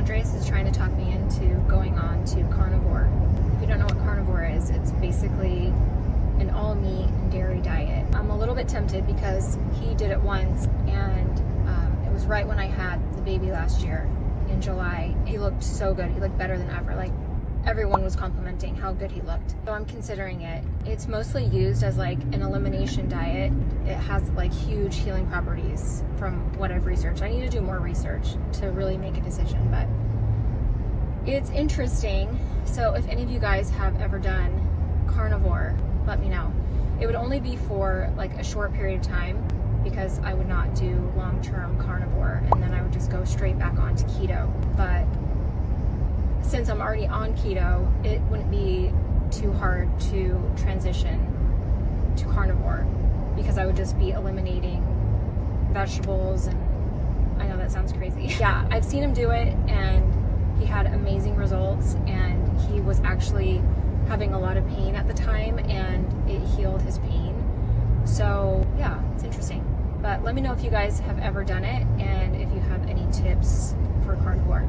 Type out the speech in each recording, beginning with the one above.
Andreas is trying to talk me into going on to carnivore. If you don't know what carnivore is, it's basically an all meat and dairy diet. I'm a little bit tempted because he did it once, and it was right when I had the baby last year in July. He looked so good. He looked better than ever. Like, everyone was complimenting how good he looked. So I'm considering it. It's mostly used as like an elimination diet. It has like huge healing properties from what I've researched. I need to do more research to really make a decision, but it's interesting. So if any of you guys have ever done carnivore, let me know. It would only be for like a short period of time, because I would not do long-term carnivore, and then I would just go straight back onto keto. But since I'm already on keto, it wouldn't be too hard to transition to carnivore, because I would just be eliminating vegetables. And I know that sounds crazy. Yeah, I've seen him do it, and he had amazing results, and he was actually having a lot of pain at the time, and it healed his pain. So yeah, it's interesting. But let me know if you guys have ever done it, and if you have any tips for carnivore.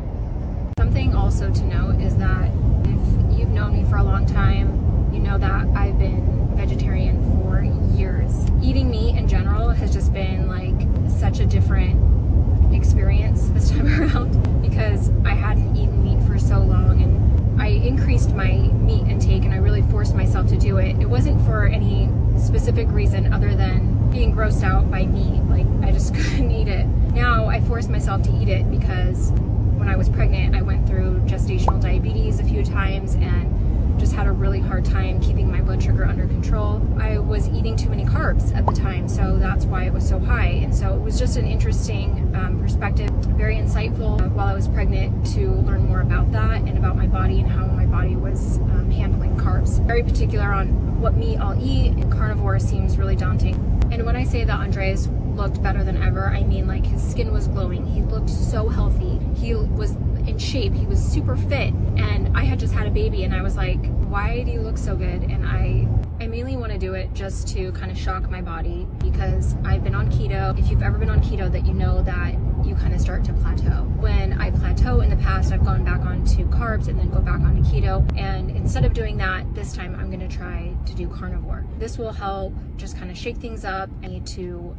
Something also to note is that if you've known me for a long time, you know that I've been vegetarian for years. Eating meat in general has just been like such a different experience this time around, because I hadn't eaten meat for so long, and I increased my meat intake, and I really forced myself to do it. It wasn't for any specific reason other than being grossed out by meat. Like, I just couldn't eat it. Now I force myself to eat it because when I was pregnant, I went through gestational diabetes a few times and just had a really hard time keeping my blood sugar under control. I was eating too many carbs at the time, so that's why it was so high. And so it was just an interesting perspective, very insightful while I was pregnant, to learn more about that and about my body and how my body was handling carbs. Very particular on what meat I'll eat. Carnivore seems really daunting. And when I say that Andreas looked better than ever, I mean like his skin was glowing. He looked so healthy. He was in shape. He was super fit. And I had just had a baby, and I was like, why do you look so good? And I mainly want to do it just to kind of shock my body, because I've been on keto. If you've ever been on keto, that you know that you kind of start to plateau. When I plateau in the past, I've gone back onto carbs and then go back onto keto. And instead of doing that, this time I'm going to try to do carnivore. This will help just kind of shake things up and to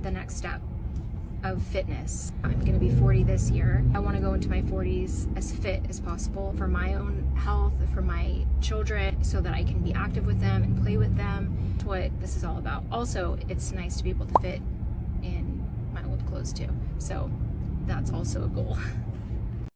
the next step of fitness. I'm going to be 40 this year. I want to go into my 40s as fit as possible for my own health, for my children, so that I can be active with them and play with them. That's what this is all about. Also, it's nice to be able to fit in my old clothes too. So that's also a goal.